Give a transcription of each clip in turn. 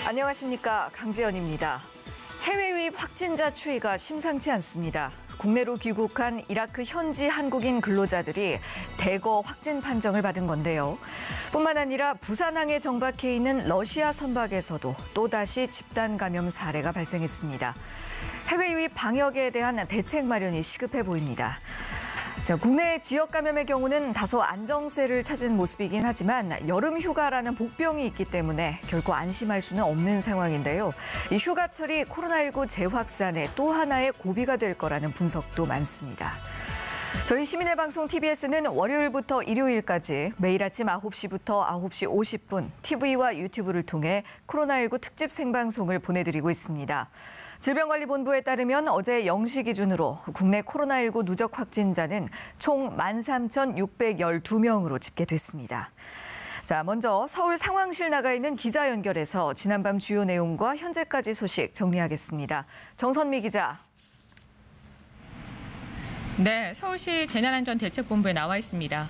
안녕하십니까, 강지연입니다. 해외 유입 확진자 추이가 심상치 않습니다. 국내로 귀국한 이라크 현지 한국인 근로자들이 대거 확진 판정을 받은 건데요. 뿐만 아니라 부산항에 정박해 있는 러시아 선박에서도 또다시 집단 감염 사례가 발생했습니다. 해외 유입 방역에 대한 대책 마련이 시급해 보입니다. 국내 지역 감염의 경우는 다소 안정세를 찾은 모습이긴 하지만 여름 휴가라는 복병이 있기 때문에 결코 안심할 수는 없는 상황인데요. 이 휴가철이 코로나19 재확산의 또 하나의 고비가 될 거라는 분석도 많습니다. 저희 시민의 방송 TBS는 월요일부터 일요일까지 매일 아침 9시부터 9시 50분 TV와 유튜브를 통해 코로나19 특집 생방송을 보내드리고 있습니다. 질병관리본부에 따르면 어제 0시 기준으로 국내 코로나19 누적 확진자는 총 13,612명으로 집계됐습니다. 자, 먼저 서울 상황실 나가 있는 기자 연결해서 지난밤 주요 내용과 현재까지 소식 정리하겠습니다. 정선미 기자. 네, 서울시 재난안전대책본부에 나와 있습니다.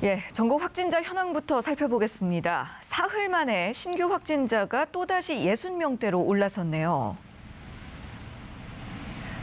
예, 전국 확진자 현황부터 살펴보겠습니다. 사흘 만에 신규 확진자가 또다시 60명대로 올라섰네요.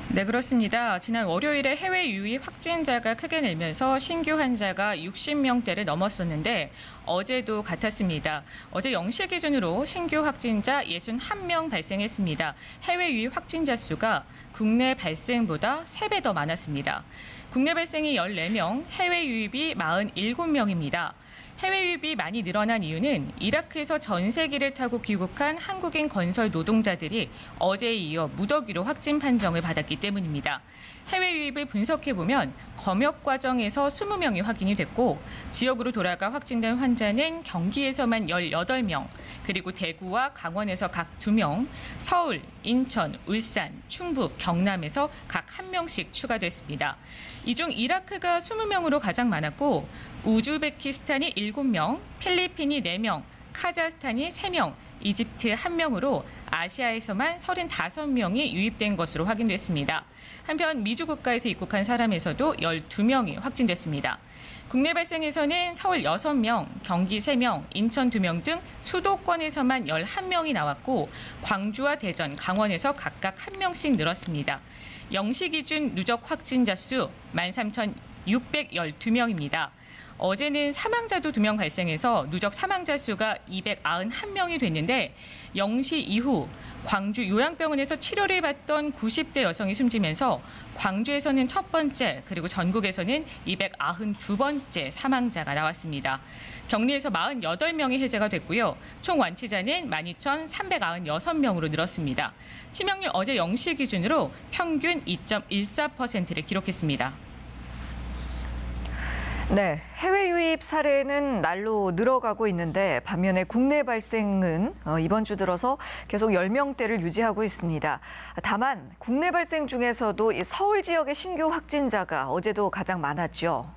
네, 그렇습니다. 지난 월요일에 해외 유입 확진자가 크게 늘면서 신규 환자가 60명대를 넘었었는데 어제도 같았습니다. 어제 0시 기준으로 신규 확진자 61명 발생했습니다. 해외 유입 확진자 수가 국내 발생보다 3배 더 많았습니다. 국내 발생이 14명, 해외 유입이 47명입니다. 해외 유입이 많이 늘어난 이유는 이라크에서 전세기를 타고 귀국한 한국인 건설 노동자들이 어제에 이어 무더기로 확진 판정을 받았기 때문입니다. 해외 유입을 분석해보면 검역 과정에서 20명이 확인이 됐고 지역으로 돌아가 확진된 환자는 경기에서만 18명, 그리고 대구와 강원에서 각 2명, 서울, 인천, 울산, 충북, 경남에서 각 1명씩 추가됐습니다. 이 중 이라크가 20명으로 가장 많았고 우즈베키스탄이 7명, 필리핀이 4명, 카자흐스탄이 3명, 이집트 1명으로 아시아에서만 35명이 유입된 것으로 확인됐습니다. 한편 미주 국가에서 입국한 사람에서도 12명이 확진됐습니다. 국내 발생에서는 서울 6명, 경기 3명, 인천 2명 등 수도권에서만 11명이 나왔고 광주와 대전, 강원에서 각각 1명씩 늘었습니다. 0시 기준 누적 확진자 수 13,612명입니다. 어제는 사망자도 2명 발생해서 누적 사망자 수가 291명이 됐는데 0시 이후 광주 요양병원에서 치료를 받던 90대 여성이 숨지면서 광주에서는 첫 번째, 그리고 전국에서는 292번째 사망자가 나왔습니다. 격리에서 48명이 해제가 됐고요. 총 완치자는 12,396명으로 늘었습니다. 치명률 어제 0시 기준으로 평균 2.14%를 기록했습니다. 네, 해외 유입 사례는 날로 늘어가고 있는데 반면에 국내 발생은 이번 주 들어서 계속 10명대를 유지하고 있습니다. 다만 국내 발생 중에서도 이 서울 지역의 신규 확진자가 어제도 가장 많았죠.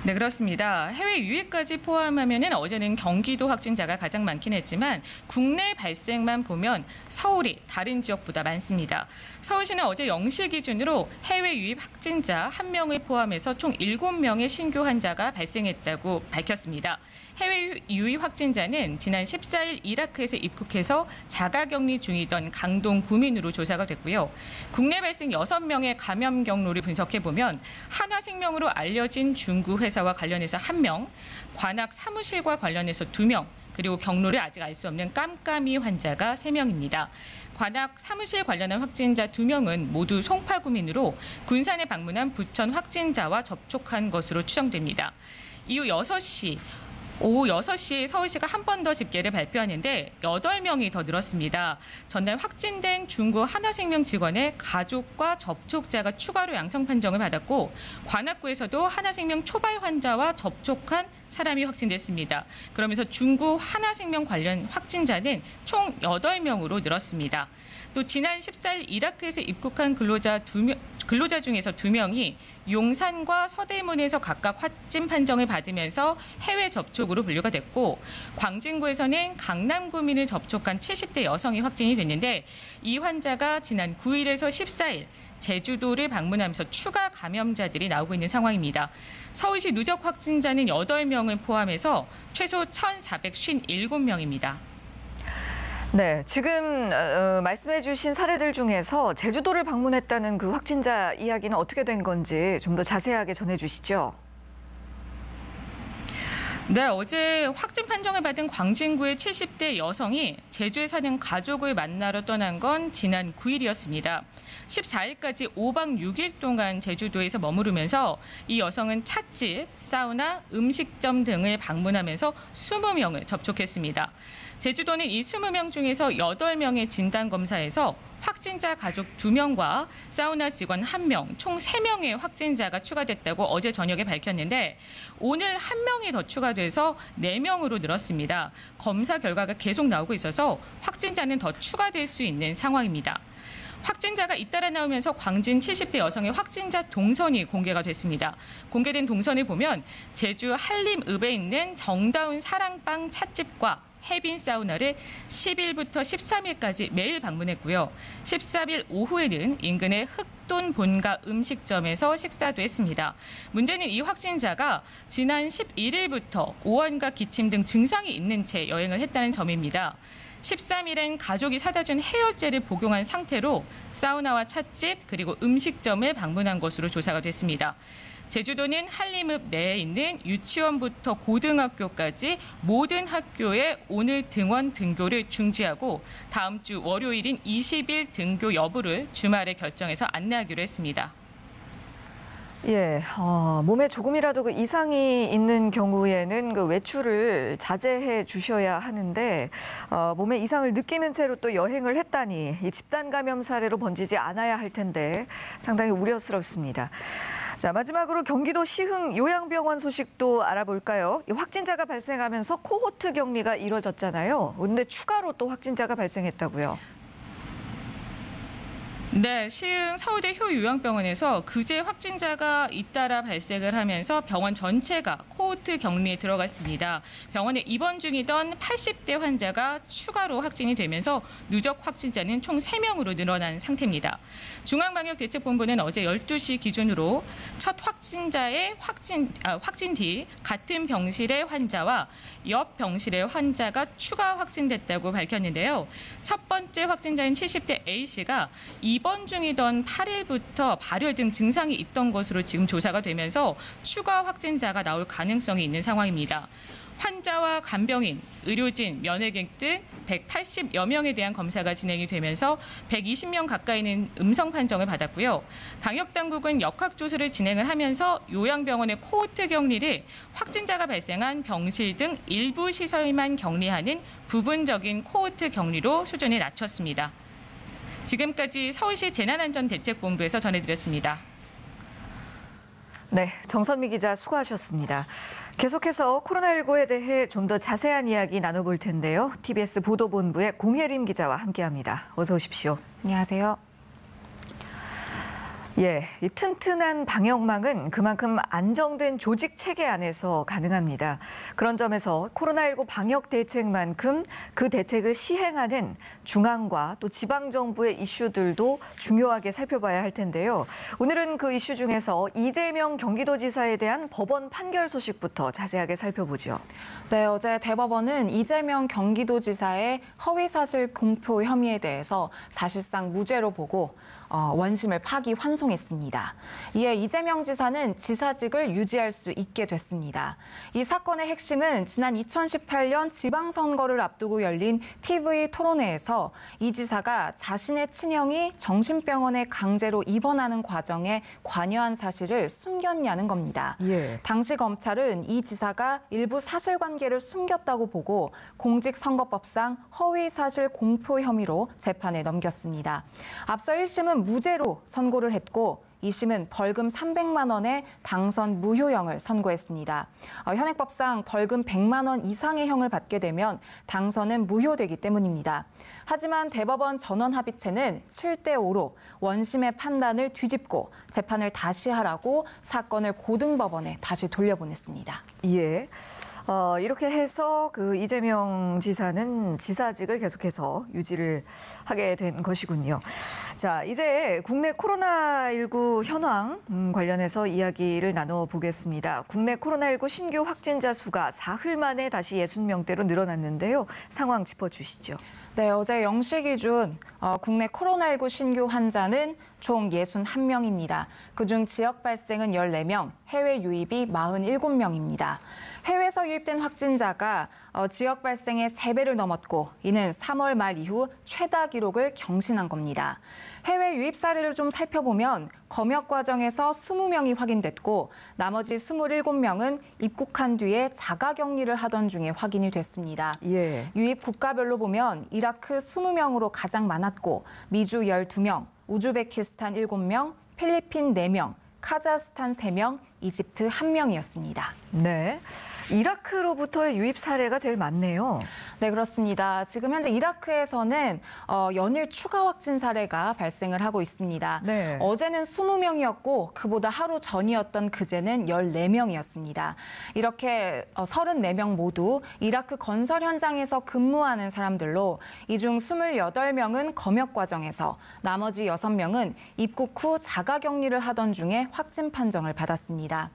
네, 그렇습니다. 해외 유입까지 포함하면 어제는 경기도 확진자가 가장 많긴 했지만 국내 발생만 보면 서울이 다른 지역보다 많습니다. 서울시는 어제 0시 기준으로 해외 유입 확진자 1명을 포함해서 총 7명의 신규 환자가 발생했다고 밝혔습니다. 해외 유입 확진자는 지난 14일 이라크에서 입국해서 자가격리 중이던 강동 구민으로 조사가 됐고요. 국내 발생 6명의 감염 경로를 분석해보면 한화생명으로 알려진 중구 회사와 관련해서 1명, 관악 사무실과 관련해서 2명, 그리고 경로를 아직 알 수 없는 깜깜이 환자가 3명입니다. 관악 사무실 관련한 확진자 2명은 모두 송파구민으로 군산에 방문한 부천 확진자와 접촉한 것으로 추정됩니다. 이후 오후 6시에 서울시가 한 번 더 집계를 발표하는데 8명이 더 늘었습니다. 전날 확진된 중구 한화생명 직원의 가족과 접촉자가 추가로 양성 판정을 받았고 관악구에서도 한화생명 초발 환자와 접촉한 사람이 확진됐습니다. 그러면서 중구 한화생명 관련 확진자는 총 8명으로 늘었습니다. 또 지난 14일 이라크에서 입국한 근로자 중에서 2명이 용산과 서대문에서 각각 확진 판정을 받으면서 해외 접촉으로 분류가 됐고 광진구에서는 강남구민을 접촉한 70대 여성이 확진이 됐는데 이 환자가 지난 9일에서 14일 제주도를 방문하면서 추가 감염자들이 나오고 있는 상황입니다. 서울시 누적 확진자는 8명을 포함해서 최소 1,457명입니다. 네, 지금 말씀해 주신 사례들 중에서 제주도를 방문했다는 그 확진자 이야기는 어떻게 된 건지 좀 더 자세하게 전해 주시죠. 네, 어제 확진 판정을 받은 광진구의 70대 여성이 제주에 사는 가족을 만나러 떠난 건 지난 9일이었습니다. 14일까지 5박 6일 동안 제주도에서 머무르면서 이 여성은 찻집, 사우나, 음식점 등을 방문하면서 20명을 접촉했습니다. 제주도는 이 20명 중에서 8명의 진단검사에서 확진자 가족 2명과 사우나 직원 1명, 총 3명의 확진자가 추가됐다고 어제 저녁에 밝혔는데 오늘 1명이 더 추가돼서 4명으로 늘었습니다. 검사 결과가 계속 나오고 있어서 확진자는 더 추가될 수 있는 상황입니다. 확진자가 잇따라 나오면서 광진 70대 여성의 확진자 동선이 공개가 됐습니다. 공개된 동선을 보면 제주 한림읍에 있는 정다운 사랑방 찻집과 해빈 사우나를 10일부터 13일까지 매일 방문했고요. 14일 오후에는 인근의 흑돈 본가 음식점에서 식사도 했습니다. 문제는 이 확진자가 지난 11일부터 오한과 기침 등 증상이 있는 채 여행을 했다는 점입니다. 13일엔 가족이 사다 준 해열제를 복용한 상태로 사우나와 찻집 그리고 음식점을 방문한 것으로 조사가 됐습니다. 제주도는 한림읍 내에 있는 유치원부터 고등학교까지 모든 학교에 오늘 등원 등교를 중지하고 다음 주 월요일인 20일 등교 여부를 주말에 결정해서 안내하기로 했습니다. 예, 몸에 조금이라도 그 이상이 있는 경우에는 그 외출을 자제해 주셔야 하는데 몸에 이상을 느끼는 채로 또 여행을 했다니 이 집단 감염 사례로 번지지 않아야 할 텐데 상당히 우려스럽습니다. 자, 마지막으로 경기도 시흥 요양병원 소식도 알아볼까요? 이 확진자가 발생하면서 코호트 격리가 이뤄졌잖아요. 그런데 추가로 또 확진자가 발생했다고요. 네, 시흥 서울대 효요양병원에서 그제 확진자가 잇따라 발생을 하면서 병원 전체가 코호트 격리에 들어갔습니다. 병원에 입원 중이던 80대 환자가 추가로 확진이 되면서 누적 확진자는 총 3명으로 늘어난 상태입니다. 중앙방역대책본부는 어제 12시 기준으로 첫 확진자의 확진 뒤 같은 병실의 환자와 옆 병실의 환자가 추가 확진됐다고 밝혔는데요. 첫 번째 확진자인 70대 A씨가 입원 중이던 8일부터 발열 등 증상이 있던 것으로 지금 조사가 되면서 추가 확진자가 나올 가능성이 있는 상황입니다. 환자와 간병인, 의료진, 면회객 등 180여 명에 대한 검사가 진행이 되면서 120명 가까이는 음성 판정을 받았고요. 방역당국은 역학조사를 진행을 하면서 요양병원의 코호트 격리를 확진자가 발생한 병실 등 일부 시설만 격리하는 부분적인 코호트 격리로 수준을 낮췄습니다. 지금까지 서울시 재난안전대책본부에서 전해드렸습니다. 네, 정선미 기자 수고하셨습니다. 계속해서 코로나19에 대해 좀 더 자세한 이야기 나눠볼 텐데요. TBS 보도본부의 공혜림 기자와 함께합니다. 어서 오십시오. 안녕하세요. 예, 이 튼튼한 방역망은 그만큼 안정된 조직 체계 안에서 가능합니다. 그런 점에서 코로나19 방역 대책만큼 그 대책을 시행하는 중앙과 또 지방정부의 이슈들도 중요하게 살펴봐야 할 텐데요. 오늘은 그 이슈 중에서 이재명 경기도지사에 대한 법원 판결 소식부터 자세하게 살펴보죠. 네, 어제 대법원은 이재명 경기도지사의 허위사실 공표 혐의에 대해서 사실상 무죄로 보고 원심을 파기환송했습니다. 이에 이재명 지사는 지사직을 유지할 수 있게 됐습니다. 이 사건의 핵심은 지난 2018년 지방선거를 앞두고 열린 TV 토론회에서 이 지사가 자신의 친형이 정신병원에 강제로 입원하는 과정에 관여한 사실을 숨겼냐는 겁니다. 예. 당시 검찰은 이 지사가 일부 사실관계를 숨겼다고 보고 공직선거법상 허위사실 공표 혐의로 재판에 넘겼습니다. 앞서 1심은 무죄로 선고를 했고 2심은 벌금 300만 원의 당선 무효형을 선고했습니다. 현행법상 벌금 100만 원 이상의 형을 받게 되면 당선은 무효되기 때문입니다. 하지만 대법원 전원합의체는 7대5로 원심의 판단을 뒤집고 재판을 다시 하라고 사건을 고등법원에 다시 돌려보냈습니다. 예. 이렇게 해서 그 이재명 지사는 지사직을 계속해서 유지를 하게 된 것이군요. 자, 이제 국내 코로나19 현황 관련해서 이야기를 나눠보겠습니다. 국내 코로나19 신규 확진자 수가 사흘 만에 다시 60명대로 늘어났는데요. 상황 짚어주시죠. 네, 어제 0시 기준 국내 코로나19 신규 환자는 총 61명입니다. 그중 지역 발생은 14명, 해외 유입이 47명입니다. 해외에서 유입된 확진자가 지역 발생의 3배를 넘었고 이는 3월 말 이후 최다 기록을 경신한 겁니다. 해외 유입 사례를 좀 살펴보면 검역 과정에서 20명이 확인됐고 나머지 27명은 입국한 뒤에 자가격리를 하던 중에 확인이 됐습니다. 예. 유입 국가별로 보면 이라크 20명으로 가장 많았고 미주 12명, 우즈베키스탄 7명, 필리핀 4명, 카자흐스탄 3명, 이집트 1명이었습니다. 네. 이라크로부터의 유입 사례가 제일 많네요. 네, 그렇습니다. 지금 현재 이라크에서는 연일 추가 확진 사례가 발생을 하고 있습니다. 네. 어제는 20명이었고 그보다 하루 전이었던 그제는 14명이었습니다. 이렇게 34명 모두 이라크 건설 현장에서 근무하는 사람들로 이 중 28명은 검역 과정에서 나머지 6명은 입국 후 자가격리를 하던 중에 확진 판정을 받았습니다.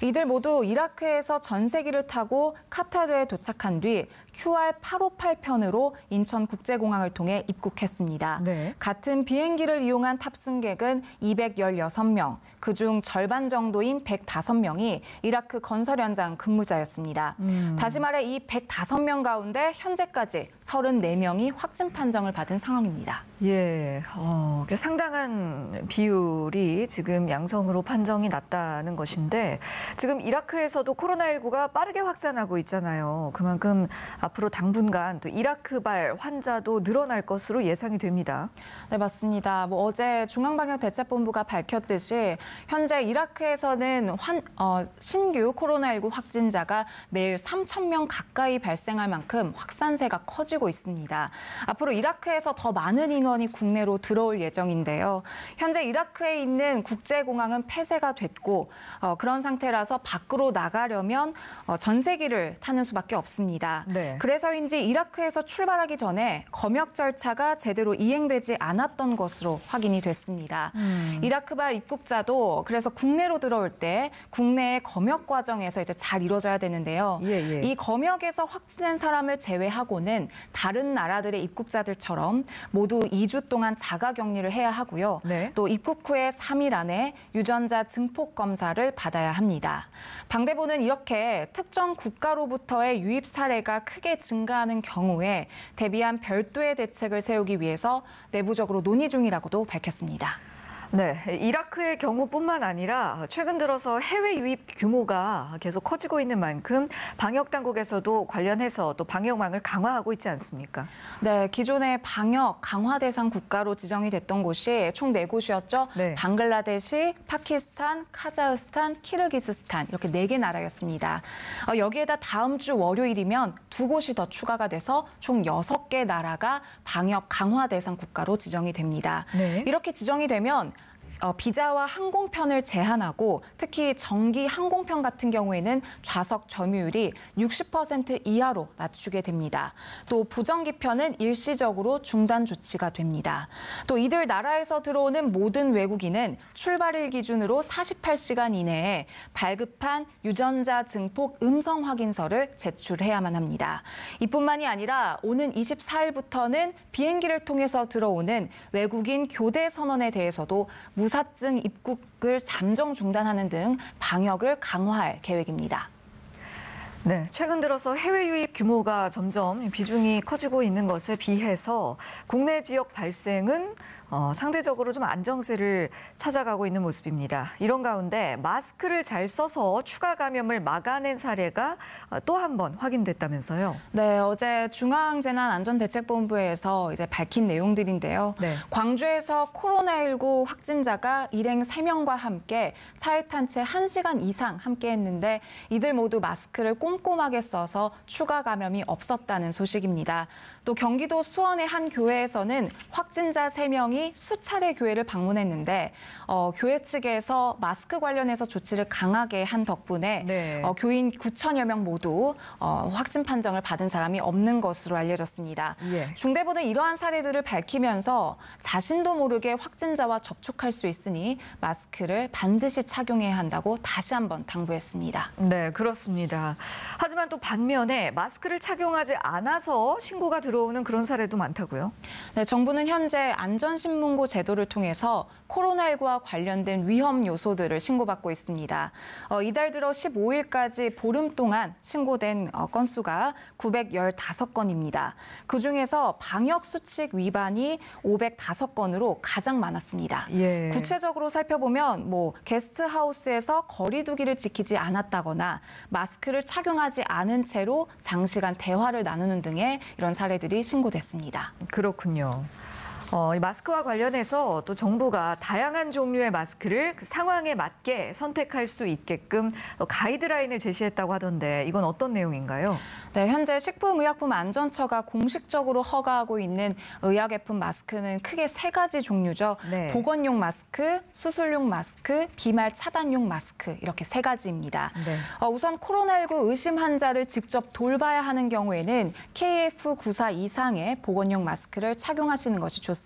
이들 모두 이라크에서 전세기를 타고 카타르에 도착한 뒤 QR858편으로 인천국제공항을 통해 입국했습니다. 네. 같은 비행기를 이용한 탑승객은 216명, 그중 절반 정도인 105명이 이라크 건설 현장 근무자였습니다. 다시 말해 이 105명 가운데 현재까지 34명이 확진 판정을 받은 상황입니다. 예, 상당한 비율이 지금 양성으로 판정이 났다는 것인데 지금 이라크에서도 코로나19가 빠르게 확산하고 있잖아요. 그만큼 앞으로 당분간 또 이라크발 환자도 늘어날 것으로 예상이 됩니다. 네, 맞습니다. 어제 중앙방역대책본부가 밝혔듯이 현재 이라크에서는 신규 코로나19 확진자가 매일 3,000명 가까이 발생할 만큼 확산세가 커지고 있습니다. 앞으로 이라크에서 더 많은 인원이 국내로 들어올 예정인데요. 현재 이라크에 있는 국제공항은 폐쇄가 됐고 그런 상태라서 밖으로 나가려면 전세기를 타는 수밖에 없습니다. 네. 그래서인지 이라크에서 출발하기 전에 검역 절차가 제대로 이행되지 않았던 것으로 확인이 됐습니다. 이라크발 입국자도 그래서 국내로 들어올 때 국내의 검역 과정에서 이제 잘 이루어져야 되는데요. 예. 이 검역에서 확진한 사람을 제외하고는 다른 나라들의 입국자들처럼 모두 2주 동안 자가격리를 해야 하고요. 네. 또 입국 후에 3일 안에 유전자 증폭 검사를 받아야 합니다. 방대본은 이렇게 특정 국가로부터의 유입 사례가 크게 증가하는 경우에 대비한 별도의 대책을 세우기 위해서 내부적으로 논의 중이라고도 밝혔습니다. 네, 이라크의 경우뿐만 아니라 최근 들어서 해외 유입 규모가 계속 커지고 있는 만큼 방역 당국에서도 관련해서 또 방역망을 강화하고 있지 않습니까? 네, 기존의 방역 강화 대상 국가로 지정이 됐던 곳이 총 4곳이었죠. 네. 방글라데시, 파키스탄, 카자흐스탄, 키르기스스탄 이렇게 4개 나라였습니다. 여기에다 다음 주 월요일이면 2곳이 더 추가가 돼서 총 6개 나라가 방역 강화 대상 국가로 지정이 됩니다. 네. 이렇게 지정이 되면 비자와 항공편을 제한하고 특히 정기 항공편 같은 경우에는 좌석 점유율이 60% 이하로 낮추게 됩니다. 또 부정기편은 일시적으로 중단 조치가 됩니다. 또 이들 나라에서 들어오는 모든 외국인은 출발일 기준으로 48시간 이내에 발급한 유전자 증폭 음성 확인서를 제출해야만 합니다. 이뿐만이 아니라 오는 24일부터는 비행기를 통해서 들어오는 외국인 교대 선원에 대해서도 무사증 입국을 잠정 중단하는 등 방역을 강화할 계획입니다. 네, 최근 들어서 해외 유입 규모가 점점 비중이 커지고 있는 것에 비해서 국내 지역 발생은 상대적으로 좀 안정세를 찾아가고 있는 모습입니다. 이런 가운데 마스크를 잘 써서 추가 감염을 막아낸 사례가 또 한 번 확인됐다면서요? 네, 어제 중앙재난안전대책본부에서 이제 밝힌 내용들인데요. 네. 광주에서 코로나19 확진자가 일행 3명과 함께 차에 탄 채 1시간 이상 함께했는데 이들 모두 마스크를 꼼꼼하게 써서 추가 감염이 없었다는 소식입니다. 또 경기도 수원의 한 교회에서는 확진자 3명이 의원이 수차례 교회를 방문했는데 교회 측에서 마스크 관련해서 조치를 강하게 한 덕분에 네. 교인 9천여 명 모두 확진 판정을 받은 사람이 없는 것으로 알려졌습니다. 예. 중대본은 이러한 사례들을 밝히면서 자신도 모르게 확진자와 접촉할 수 있으니 마스크를 반드시 착용해야 한다고 다시 한번 당부했습니다. 네, 그렇습니다. 하지만 또 반면에 마스크를 착용하지 않아서 신고가 들어오는 그런 사례도 많다고요? 네, 정부는 현재 안전신문고 제도를 통해서 코로나19와 관련된 위험 요소들을 신고받고 있습니다. 이달 들어 15일까지 보름 동안 신고된 건수가 915건입니다. 그중에서 방역수칙 위반이 505건으로 가장 많았습니다. 예. 구체적으로 살펴보면 게스트하우스에서 거리 두기를 지키지 않았다거나 마스크를 착용하지 않은 채로 장시간 대화를 나누는 등의 이런 사례들이 신고됐습니다. 그렇군요. 이 마스크와 관련해서 또 정부가 다양한 종류의 마스크를 그 상황에 맞게 선택할 수 있게끔 가이드라인을 제시했다고 하던데 이건 어떤 내용인가요? 네, 현재 식품의약품안전처가 공식적으로 허가하고 있는 의약외품 마스크는 크게 3가지 종류죠. 네. 보건용 마스크, 수술용 마스크, 비말 차단용 마스크 이렇게 3가지입니다. 네. 우선 코로나19 의심 환자를 직접 돌봐야 하는 경우에는 KF94 이상의 보건용 마스크를 착용하시는 것이 좋습니다.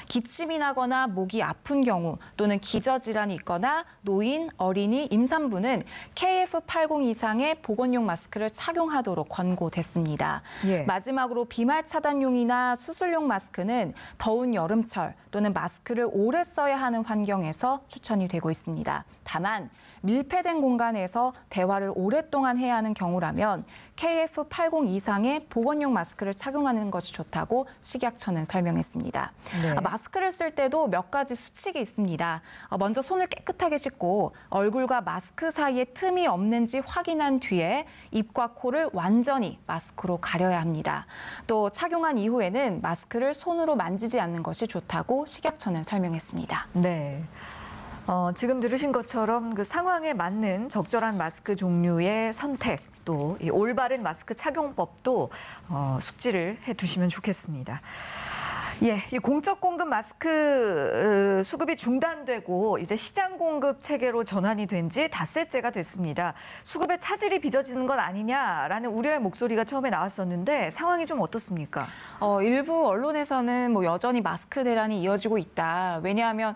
기침이 나거나 목이 아픈 경우 또는 기저질환이 있거나 노인, 어린이, 임산부는 KF80 이상의 보건용 마스크를 착용하도록 권고됐습니다. 예. 마지막으로 비말 차단용이나 수술용 마스크는 더운 여름철 또는 마스크를 오래 써야 하는 환경에서 추천이 되고 있습니다. 다만 밀폐된 공간에서 대화를 오랫동안 해야 하는 경우라면 KF80 이상의 보건용 마스크를 착용하는 것이 좋다고 식약처는 설명했습니다. 네. 마스크를 쓸 때도 몇 가지 수칙이 있습니다. 먼저 손을 깨끗하게 씻고 얼굴과 마스크 사이에 틈이 없는지 확인한 뒤에 입과 코를 완전히 마스크로 가려야 합니다. 또 착용한 이후에는 마스크를 손으로 만지지 않는 것이 좋다고 식약처는 설명했습니다. 네. 지금 들으신 것처럼 그 상황에 맞는 적절한 마스크 종류의 선택, 또 이 올바른 마스크 착용법도 숙지를 해두시면 좋겠습니다. 예, 이 공적 공급 마스크 수급이 중단되고 이제 시장 공급 체계로 전환이 된 지 닷새째가 됐습니다. 수급에 차질이 빚어지는 건 아니냐라는 우려의 목소리가 처음에 나왔었는데 상황이 좀 어떻습니까? 일부 언론에서는 여전히 마스크 대란이 이어지고 있다. 왜냐하면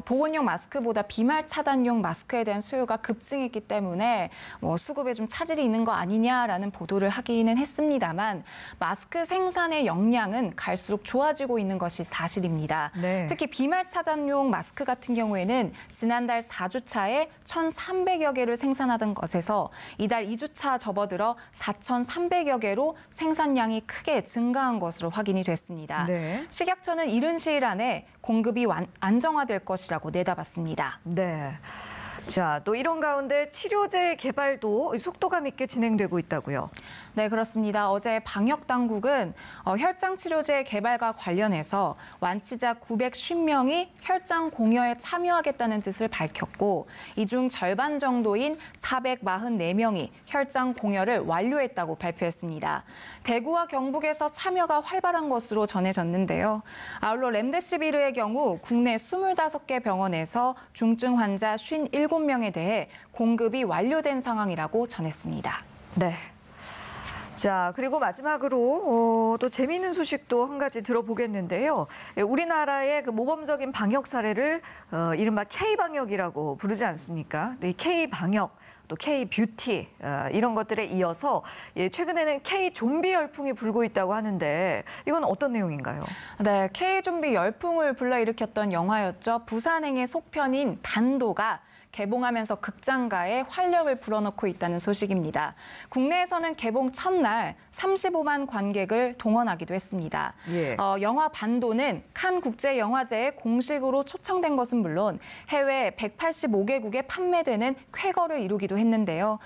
보건용 마스크보다 비말 차단용 마스크에 대한 수요가 급증했기 때문에 수급에 좀 차질이 있는 거 아니냐라는 보도를 하기는 했습니다만 마스크 생산의 역량은 갈수록 좋아지고 있는 것이 사실입니다. 네. 특히 비말 차단용 마스크 같은 경우에는 지난달 4주차에 1,300여 개를 생산하던 것에서 이달 2주차 접어들어 4,300여 개로 생산량이 크게 증가한 것으로 확인이 됐습니다. 네. 식약처는 이른 시일 안에 공급이 안정화될 것이라고 내다봤습니다. 네. 자, 또 이런 가운데 치료제 개발도 속도감 있게 진행되고 있다고요? 네, 그렇습니다. 어제 방역당국은 혈장 치료제 개발과 관련해서 완치자 950명이 혈장 공여에 참여하겠다는 뜻을 밝혔고 이 중 절반 정도인 444명이 혈장 공여를 완료했다고 발표했습니다. 대구와 경북에서 참여가 활발한 것으로 전해졌는데요. 아울러 렘데시비르의 경우 국내 25개 병원에서 중증 환자 57명에 대해 공급이 완료된 상황이라고 전했습니다. 네. 자, 그리고 마지막으로 또 재미있는 소식도 한 가지 들어보겠는데요. 우리나라의 그 모범적인 방역 사례를 이른바 K-방역이라고 부르지 않습니까? 이 K-방역, 또 K-뷰티 이런 것들에 이어서 최근에는 K-좀비 열풍이 불고 있다고 하는데 이건 어떤 내용인가요? 네, K-좀비 열풍을 불러일으켰던 영화였죠. 부산행의 속편인 반도가 개봉하면서 극장가에 활력을 불어넣고 있다는 소식입니다. 국내에서는 개봉 첫날 35만 관객을 동원하기도 했습니다. 예. 영화 반도는 칸 국제영화제에 공식으로 초청된 것은 물론 해외 185개국에 판매되는 쾌거를 이루기도 했는데요.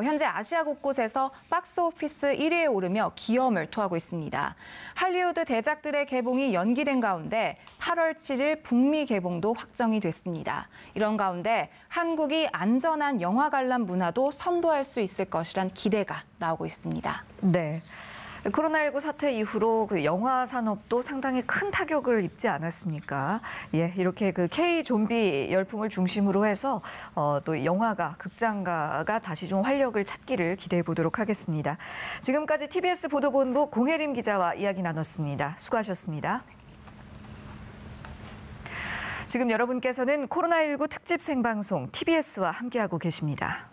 현재 아시아 곳곳에서 박스오피스 1위에 오르며 기염을 토하고 있습니다. 할리우드 대작들의 개봉이 연기된 가운데 8월 7일 북미 개봉도 확정이 됐습니다. 이런 가운데 한국이 안전한 영화 관람 문화도 선도할 수 있을 것이란 기대가 나오고 있습니다. 네. 코로나19 사태 이후로 그 영화 산업도 상당히 큰 타격을 입지 않았습니까? 예, 이렇게 그 K 좀비 열풍을 중심으로 해서 또 영화가, 극장가가 다시 좀 활력을 찾기를 기대해 보도록 하겠습니다. 지금까지 TBS 보도본부 공혜림 기자와 이야기 나눴습니다. 수고하셨습니다. 지금 여러분께서는 코로나19 특집 생방송 TBS와 함께하고 계십니다.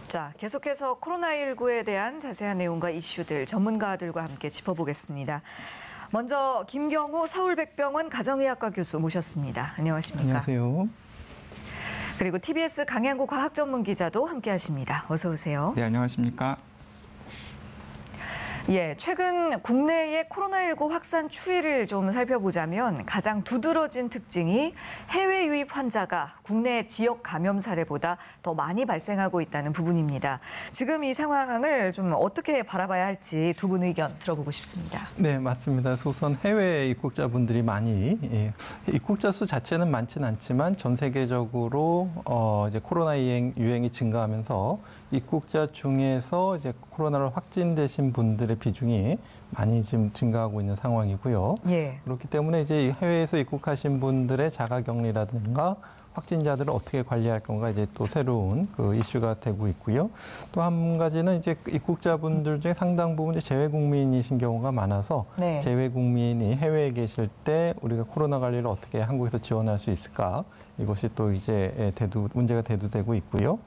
자, 계속해서 코로나19에 대한 자세한 내용과 이슈들 전문가들과 함께 짚어보겠습니다. 먼저 김경우 서울백병원 가정의학과 교수 모셨습니다. 안녕하십니까? 안녕하세요. 그리고 TBS 강양구 과학전문기자도 함께하십니다. 어서 오세요. 네, 안녕하십니까? 예, 최근 국내의 코로나19 확산 추이를 좀 살펴보자면 가장 두드러진 특징이 해외 유입 환자가 국내 지역 감염 사례보다 더 많이 발생하고 있다는 부분입니다. 지금 이 상황을 좀 어떻게 바라봐야 할지 두 분 의견 들어보고 싶습니다. 네, 맞습니다. 우선 해외 입국자분들이 많이 입국자 수 자체는 많지는 않지만 전 세계적으로 이제 코로나 유행이 증가하면서 입국자 중에서 이제 코로나로 확진되신 분들의 비중이 많이 지금 증가하고 있는 상황이고요. 예. 그렇기 때문에 이제 해외에서 입국하신 분들의 자가격리라든가 확진자들을 어떻게 관리할 건가 이제 또 새로운 그 이슈가 되고 있고요. 또 한 가지는 이제 입국자분들 중에 상당 부분 재외 국민이신 경우가 많아서 네. 재외 국민이 해외에 계실 때 우리가 코로나 관리를 어떻게 한국에서 지원할 수 있을까? 이것이 또 이제 문제가 대두되고 있고요.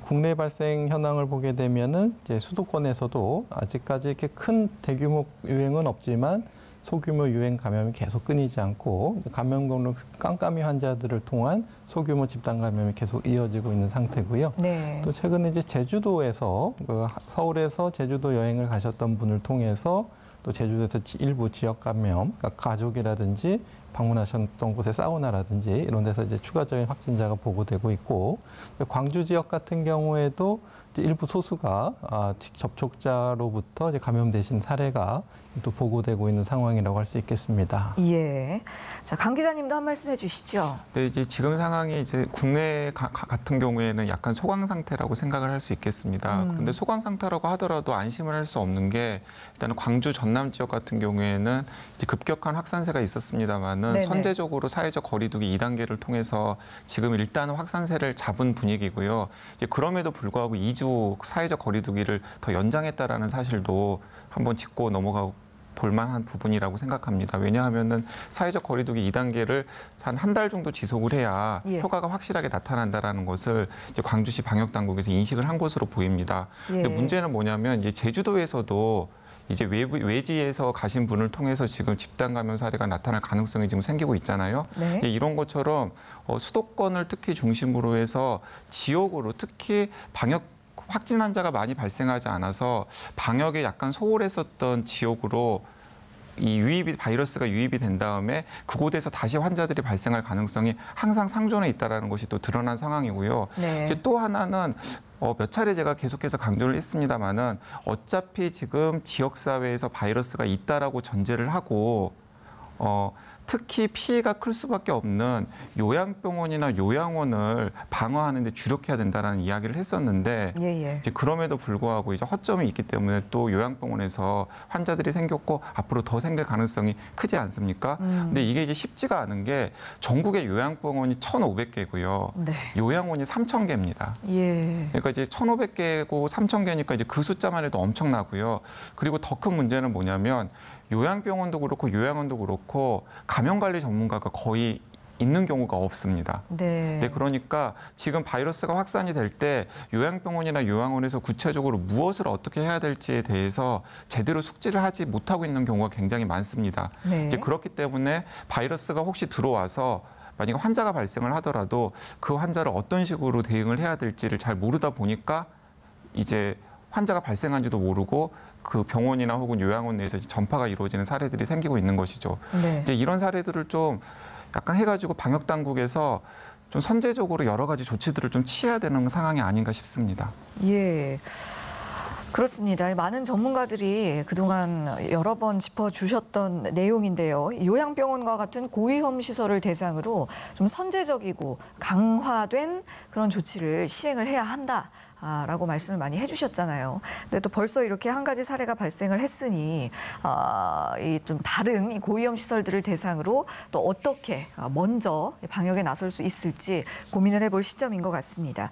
국내 발생 현황을 보게 되면은 이제 수도권에서도 아직까지 이렇게 큰 대규모 유행은 없지만 소규모 유행 감염이 계속 끊이지 않고 감염병으로 깜깜이 환자들을 통한 소규모 집단 감염이 계속 이어지고 있는 상태고요. 네. 또 최근에 이제 제주도에서 서울에서 제주도 여행을 가셨던 분을 통해서 또 제주도에서 일부 지역 감염, 그러니까 가족이라든지 방문하셨던 곳의 사우나라든지 이런 데서 이제 추가적인 확진자가 보고되고 있고 광주 지역 같은 경우에도 이제 일부 소수가 접촉자로부터 이제 감염되신 사례가 또 보고되고 있는 상황이라고 할 수 있겠습니다. 예. 자, 강 기자님도 한 말씀 해주시죠. 네, 이제 지금 상황이 이제 국내 같은 경우에는 약간 소강 상태라고 생각을 할 수 있겠습니다. 그런데 소강 상태라고 하더라도 안심을 할 수 없는 게 일단은 광주 전남 지역 같은 경우에는 이제 급격한 확산세가 있었습니다만은 네네. 선제적으로 사회적 거리두기 2단계를 통해서 지금 일단은 확산세를 잡은 분위기고요. 이제 그럼에도 불구하고 2주 사회적 거리두기를 더 연장했다라는 사실도 한번 짚고 넘어가고 볼만한 부분이라고 생각합니다. 왜냐하면은 사회적 거리두기 2단계를 한 달 정도 지속을 해야 예. 효과가 확실하게 나타난다라는 것을 이제 광주시 방역 당국에서 인식을 한 것으로 보입니다. 예. 근데 문제는 뭐냐면 이제 제주도에서도 이제 외지에서 가신 분을 통해서 지금 집단 감염 사례가 나타날 가능성이 지금 생기고 있잖아요. 네. 이런 것처럼 수도권을 특히 중심으로 해서 지역으로 특히 방역 확진 환자가 많이 발생하지 않아서 방역에 약간 소홀했었던 지역으로 이 바이러스가 유입이 된 다음에 그곳에서 다시 환자들이 발생할 가능성이 항상 상존해 있다는 것이 또 드러난 상황이고요. 네. 이제 또 하나는 몇 차례 제가 계속해서 강조를 했습니다마는 어차피 지금 지역사회에서 바이러스가 있다라고 전제를 하고 특히 피해가 클 수밖에 없는 요양병원이나 요양원을 방어하는 데 주력해야 된다라는 이야기를 했었는데 이제 그럼에도 불구하고 이제 허점이 있기 때문에 또 요양병원에서 환자들이 생겼고 앞으로 더 생길 가능성이 크지 않습니까? 근데 이게 이제 쉽지가 않은 게 전국의 요양병원이 1,500개고요. 네. 요양원이 3,000개입니다. 예. 그러니까 이제 1,500개고 3,000개니까 이제 그 숫자만 해도 엄청나고요. 그리고 더 큰 문제는 뭐냐면 요양병원도 그렇고 요양원도 그렇고 감염관리 전문가가 거의 있는 경우가 없습니다. 네. 네, 그러니까 지금 바이러스가 확산이 될 때 요양병원이나 요양원에서 구체적으로 무엇을 어떻게 해야 될지에 대해서 제대로 숙지를 하지 못하고 있는 경우가 굉장히 많습니다. 네. 이제 그렇기 때문에 바이러스가 혹시 들어와서 만약에 환자가 발생을 하더라도 그 환자를 어떤 식으로 대응을 해야 될지를 잘 모르다 보니까 이제 환자가 발생한지도 모르고 그 병원이나 혹은 요양원 내에서 전파가 이루어지는 사례들이 생기고 있는 것이죠. 네. 이제 이런 사례들을 좀 약간 해가지고 방역 당국에서 좀 선제적으로 여러 가지 조치들을 좀 취해야 되는 상황이 아닌가 싶습니다. 예. 그렇습니다. 많은 전문가들이 그동안 여러 번 짚어주셨던 내용인데요. 요양병원과 같은 고위험 시설을 대상으로 좀 선제적이고 강화된 그런 조치를 시행을 해야 한다. 라고 말씀을 많이 해주셨잖아요. 근데 또 벌써 이렇게 한 가지 사례가 발생을 했으니 이 좀 다른 이 고위험 시설들을 대상으로 또 어떻게 먼저 방역에 나설 수 있을지 고민을 해볼 시점인 것 같습니다.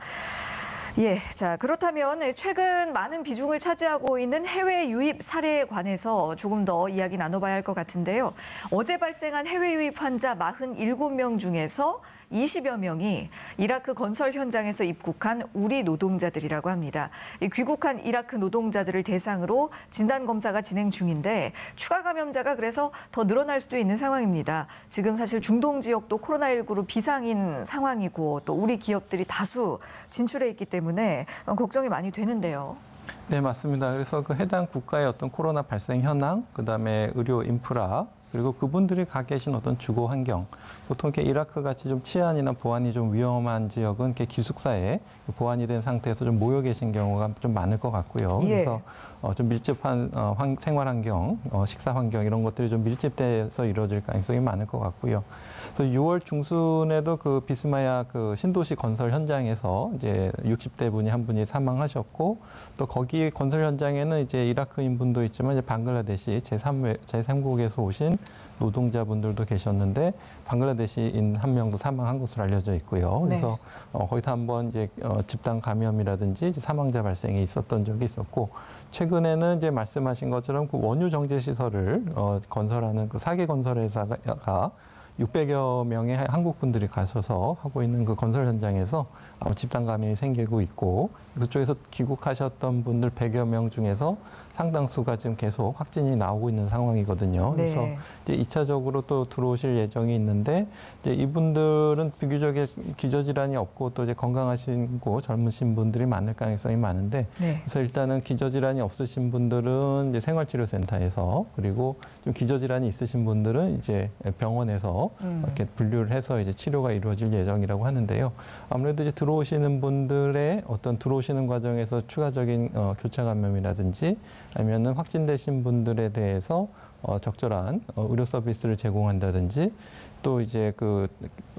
예, 자 그렇다면 최근 많은 비중을 차지하고 있는 해외 유입 사례에 관해서 조금 더 이야기 나눠봐야 할 것 같은데요. 어제 발생한 해외 유입 환자 47명 중에서 20여 명이 이라크 건설 현장에서 입국한 우리 노동자들이라고 합니다. 이 귀국한 이라크 노동자들을 대상으로 진단검사가 진행 중인데 추가 감염자가 그래서 더 늘어날 수도 있는 상황입니다. 지금 사실 중동 지역도 코로나19로 비상인 상황이고 또 우리 기업들이 다수 진출해 있기 때문에 걱정이 많이 되는데요. 네, 맞습니다. 그래서 그 해당 국가의 어떤 코로나 발생 현황, 그다음에 의료 인프라, 그리고 그분들이 가 계신 어떤 주거 환경, 보통 이렇게 이라크 같이 좀 치안이나 보안이 좀 위험한 지역은 이렇게 기숙사에 보안이 된 상태에서 좀 모여 계신 경우가 좀 많을 것 같고요. 예. 그래서 좀 밀집한 생활 환경, 식사 환경 이런 것들이 좀 밀집돼서 이루어질 가능성이 많을 것 같고요. 그래서 6월 중순에도 그 비스마야 그 신도시 건설 현장에서 이제 60대 분이 한 분이 사망하셨고 또 거기 건설 현장에는 이제 이라크인 분도 있지만 이제 방글라데시 제3국에서 오신 노동자분들도 계셨는데 방글라데시인 한 명도 사망한 것으로 알려져 있고요. 그래서 거기서 한번 이제 집단 감염이라든지 이제 사망자 발생이 있었던 적이 있었고 최근에는 이제 말씀하신 것처럼 그 원유 정제 시설을 건설하는 그 사계 건설회사가 600여 명의 한국 분들이 가셔서 하고 있는 그 건설 현장에서 집단 감염이 생기고 있고 그쪽에서 귀국하셨던 분들 100여 명 중에서 상당수가 지금 계속 확진이 나오고 있는 상황이거든요. 네. 그래서 이제 2차적으로 또 들어오실 예정이 있는데 이제 이분들은 비교적 기저질환이 없고 또 이제 건강하시고 젊으신 분들이 많을 가능성이 많은데 그래서 일단은 기저질환이 없으신 분들은 이제 생활치료센터에서 그리고 좀 기저질환이 있으신 분들은 이제 병원에서 이렇게 분류를 해서 이제 치료가 이루어질 예정이라고 하는데요. 아무래도 이제 들어오시는 분들의 어떤 들어오시는 과정에서 추가적인 교차 감염이라든지 아니면은 확진되신 분들에 대해서 적절한 의료 서비스를 제공한다든지 또 이제 그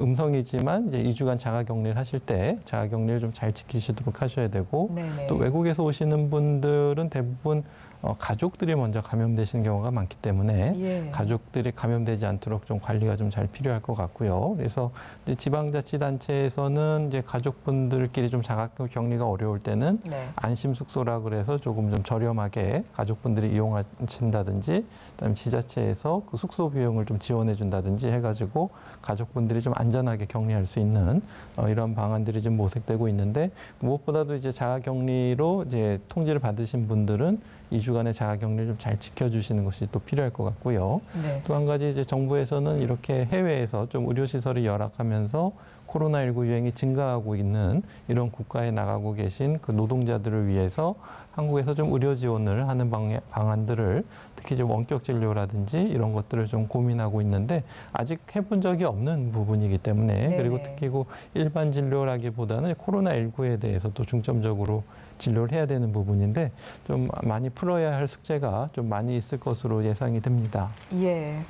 음성이지만 이제 2주간 자가격리를 하실 때 자가격리를 좀 잘 지키시도록 하셔야 되고 또 외국에서 오시는 분들은 대부분 가족들이 먼저 감염되시는 경우가 많기 때문에 가족들이 감염되지 않도록 좀 관리가 좀 잘 필요할 것 같고요. 그래서 이제 지방자치단체에서는 이제 가족분들끼리 좀 자가격리가 어려울 때는 안심 숙소라 그래서 조금 좀 저렴하게 가족분들이 이용하신다든지, 그다음에 지자체에서 그 숙소 비용을 좀 지원해 준다든지 해가지고 가족분들이 좀 안전하게 격리할 수 있는 이런 방안들이 지금 모색되고 있는데 무엇보다도 이제 자가격리로 이제 통지를 받으신 분들은 2주간의 자가격리를 좀 잘 지켜주시는 것이 또 필요할 것 같고요. 또 한 가지 이제 정부에서는 이렇게 해외에서 좀 의료시설이 열악하면서 코로나19 유행이 증가하고 있는 이런 국가에 나가고 계신 그 노동자들을 위해서 한국에서 좀 의료 지원을 하는 방안들을 특히 이제 원격 진료라든지 이런 것들을 좀 고민하고 있는데 아직 해본 적이 없는 부분이기 때문에 그리고 특히 그 일반 진료라기보다는 코로나19에 대해서 또 중점적으로 진료를 해야 되는 부분인데 좀 많이 풀어야 할 숙제가 좀 많이 있을 것으로 예상이 됩니다. 예.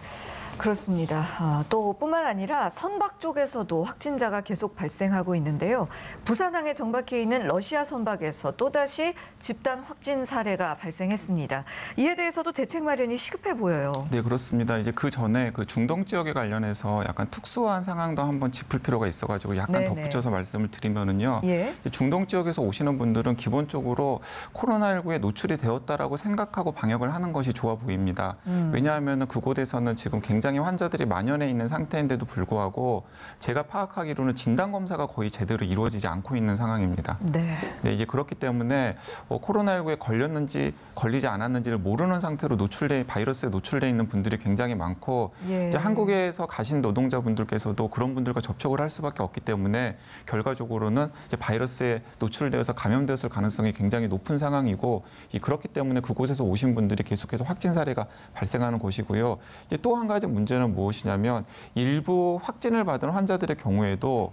그렇습니다. 또 뿐만 아니라 선박 쪽에서도 확진자가 계속 발생하고 있는데요. 부산항에 정박해 있는 러시아 선박에서 또다시 집단 확진 사례가 발생했습니다. 이에 대해서도 대책 마련이 시급해 보여요. 네, 그렇습니다. 이제 그 전에 그 중동 지역에 관련해서 약간 특수한 상황도 한번 짚을 필요가 있어가지고 약간 네네. 덧붙여서 말씀을 드리면은요. 예. 중동 지역에서 오시는 분들은 기본적으로 코로나19에 노출이 되었다라고 생각하고 방역을 하는 것이 좋아 보입니다. 왜냐하면 그곳에서는 지금 굉장히 환자들이 만연해 있는 상태인데도 불구하고 제가 파악하기로는 진단 검사가 거의 제대로 이루어지지 않고 있는 상황입니다. 네. 네, 이제 그렇기 때문에 코로나19에 걸렸는지 걸리지 않았는지를 모르는 상태로 바이러스에 노출돼 있는 분들이 굉장히 많고 예. 이제 한국에서 가신 노동자분들께서도 그런 분들과 접촉을 할 수밖에 없기 때문에 결과적으로는 이제 바이러스에 노출되어서 감염되었을 가능성이 굉장히 높은 상황이고 그렇기 때문에 그곳에서 오신 분들이 계속해서 확진 사례가 발생하는 곳이고요. 이제 또 한 가지 문제는 무엇이냐면 일부 확진을 받은 환자들의 경우에도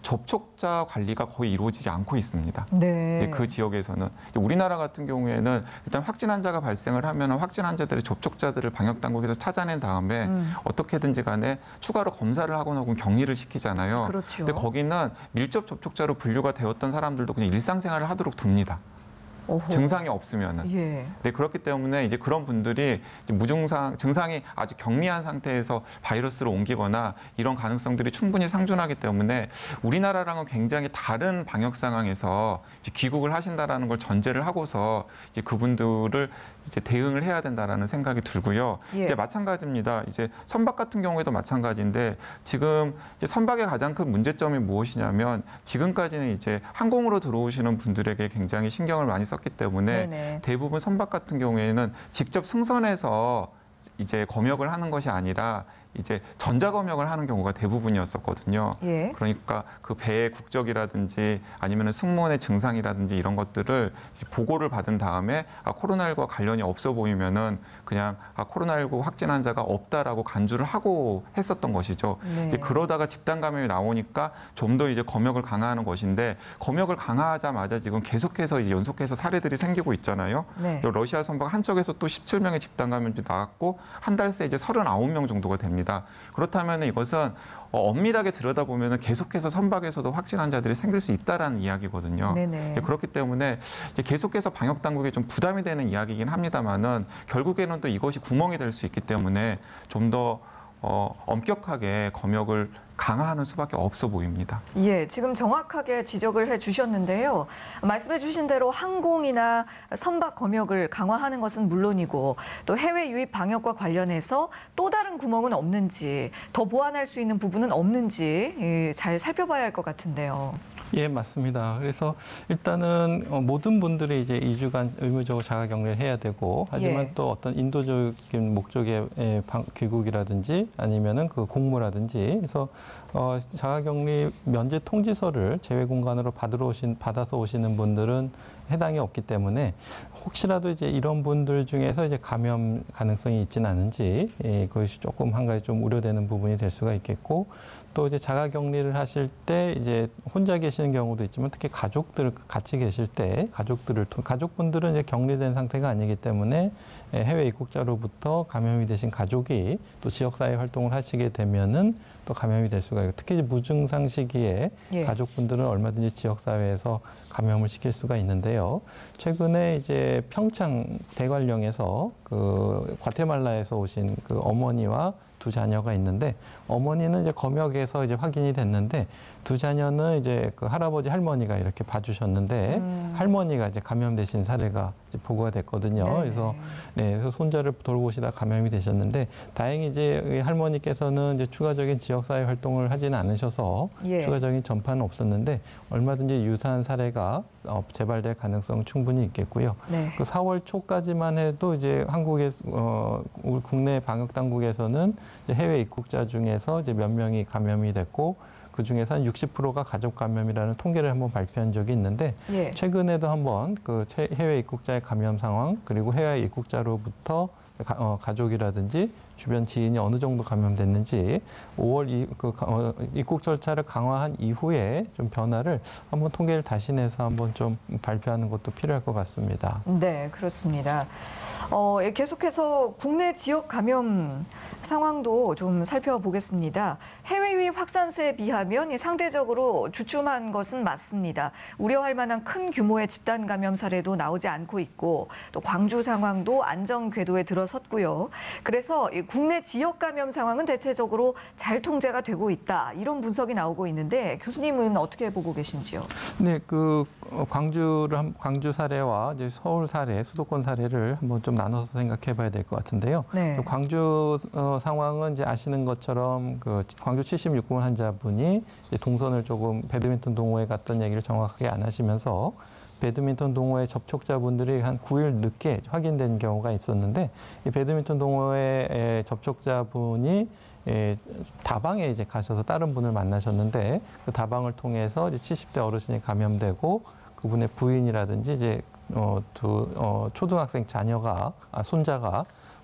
접촉자 관리가 거의 이루어지지 않고 있습니다. 네. 이제 그 지역에서는 우리나라 같은 경우에는 일단 확진 환자가 발생을 하면 확진 환자들의 접촉자들을 방역 당국에서 찾아낸 다음에 어떻게든지 간에 추가로 검사를 하거나 혹은 격리를 시키잖아요. 그렇죠. 근데 거기는 밀접 접촉자로 분류가 되었던 사람들도 그냥 일상생활을 하도록 둡니다. 오호. 증상이 없으면은. 예. 네, 그렇기 때문에 이제 그런 분들이 증상이 아주 경미한 상태에서 바이러스를 옮기거나 이런 가능성들이 충분히 상존하기 때문에 우리나라랑은 굉장히 다른 방역 상황에서 이제 귀국을 하신다라는 걸 전제를 하고서 이제 그분들을 이제 대응을 해야 된다라는 생각이 들고요. 예. 이제 마찬가지입니다. 이제 선박 같은 경우에도 마찬가지인데 지금 이제 선박의 가장 큰 문제점이 무엇이냐면 지금까지는 이제 항공으로 들어오시는 분들에게 굉장히 신경을 많이 썼기 때문에 네네. 대부분 선박 같은 경우에는 직접 승선해서 이제 검역을 하는 것이 아니라 이제 전자검역을 하는 경우가 대부분이었었거든요. 예. 그러니까 그 배의 국적이라든지 아니면 승무원의 증상이라든지 이런 것들을 보고를 받은 다음에 코로나19와 관련이 없어 보이면은 그냥 코로나19 확진 환자가 없다라고 간주를 하고 했었던 것이죠. 네. 이제 그러다가 집단 감염이 나오니까 좀 더 이제 검역을 강화하는 것인데 검역을 강화하자마자 지금 계속해서 이제 연속해서 사례들이 생기고 있잖아요. 네. 러시아 선박 한 척에서 또 17명의 집단 감염이 나왔고 한 달 새 이제 39명 정도가 됩니다. 그렇다면 이것은 엄밀하게 들여다보면 계속해서 선박에서도 확진 환자들이 생길 수 있다라는 이야기거든요. 네네. 그렇기 때문에 이제 계속해서 방역 당국에 좀 부담이 되는 이야기이긴 합니다만은 결국에는 또 이것이 구멍이 될 수 있기 때문에 좀 더 엄격하게 검역을 강화하는 수밖에 없어 보입니다. 예, 지금 정확하게 지적을 해주셨는데요. 말씀해 주신 대로 항공이나 선박 검역을 강화하는 것은 물론이고 또 해외 유입 방역과 관련해서 또 다른 구멍은 없는지 더 보완할 수 있는 부분은 없는지 잘 살펴봐야 할 것 같은데요. 예, 맞습니다. 그래서 일단은 모든 분들이 이제 2주간 의무적으로 자가격리를 해야 되고 하지만 예. 또 어떤 인도적인 목적의 귀국이라든지 아니면은 그 공무라든지 그래서 자가격리 면제 통지서를 제외 공간으로 받아서 오시는 분들은 해당이 없기 때문에 혹시라도 이제 이런 분들 중에서 이제 감염 가능성이 있지는 않은지 그것이 조금 한 가지 좀 우려되는 부분이 될 수가 있겠고 또 이제 자가격리를 하실 때 이제 혼자 계시는 경우도 있지만 특히 가족들 같이 계실 때 가족분들은 이제 격리된 상태가 아니기 때문에 해외 입국자로부터 감염이 되신 가족이 또 지역사회 활동을 하시게 되면은 또 감염이 될 수가 있고 특히 이제 무증상 시기에 예. 가족분들은 얼마든지 지역사회에서 감염을 시킬 수가 있는데요. 최근에 이제 평창 대관령에서 그 과테말라에서 오신 그 어머니와 두 자녀가 있는데 어머니는 이제 검역에서 이제 확인이 됐는데 두 자녀는 이제 그 할아버지 할머니가 이렇게 봐주셨는데 할머니가 이제 감염되신 사례가 이제 보고가 됐거든요. 네네. 그래서 손자를 돌보시다 감염이 되셨는데 다행히 이제 할머니께서는 이제 추가적인 지역사회 활동을 하지는 않으셔서 예. 추가적인 전파는 없었는데 얼마든지 유사한 사례가 재발될 가능성 충분히 있겠고요. 네. 그 4월 초까지만 해도 이제 한국의 우리 국내 방역 당국에서는 해외 입국자 중에서 이제 몇 명이 감염이 됐고 그 중에서 한 60%가 가족 감염이라는 통계를 한번 발표한 적이 있는데 예. 최근에도 한번 그 해외 입국자의 감염 상황 그리고 해외 입국자로부터 가족이라든지 주변 지인이 어느 정도 감염됐는지 5월 입국 절차를 강화한 이후에 좀 변화를 한번 통계를 다시 내서 한번 좀 발표하는 것도 필요할 것 같습니다. 네, 그렇습니다. 계속해서 국내 지역 감염 상황도 좀 살펴보겠습니다. 해외 유입 확산세에 비하면 상대적으로 주춤한 것은 맞습니다. 우려할 만한 큰 규모의 집단 감염 사례도 나오지 않고 있고 또 광주 상황도 안정 궤도에 들어섰고요. 그래서 국내 지역 감염 상황은 대체적으로 잘 통제가 되고 있다. 이런 분석이 나오고 있는데 교수님은 어떻게 보고 계신지요? 네, 광주 사례와 이제 서울 사례, 수도권 사례를 한번 좀 나눠서 생각해봐야 될 것 같은데요. 네. 광주 상황은 이제 아시는 것처럼 광주 76번 환자분이 이제 동선을 조금 배드민턴 동호회 갔던 얘기를 정확하게 안 하시면서 배드민턴 동호회 접촉자분들이 한 9일 늦게 확인된 경우가 있었는데 이 배드민턴 동호회 접촉자분이 다방에 이제 가셔서 다른 분을 만나셨는데 그 다방을 통해서 이제 70대 어르신이 감염되고 그분의 부인이라든지 이제 초등학생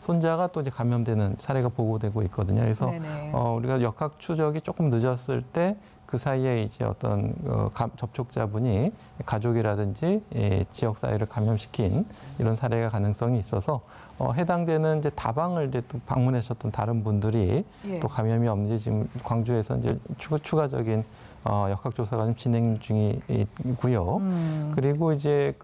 손자가 또 이제 감염되는 사례가 보고되고 있거든요. 그래서 우리가 역학 추적이 조금 늦었을 때 그 사이에 이제 어떤 접촉자분이 가족이라든지 지역 사회를 감염시킨 이런 사례가 가능성이 있어서 해당되는 이제 다방을 이제 또 방문하셨던 다른 분들이 또 감염이 없는지 지금 광주에서 이제 추가적인 역학조사가 좀 진행 중이고요. 그리고 이제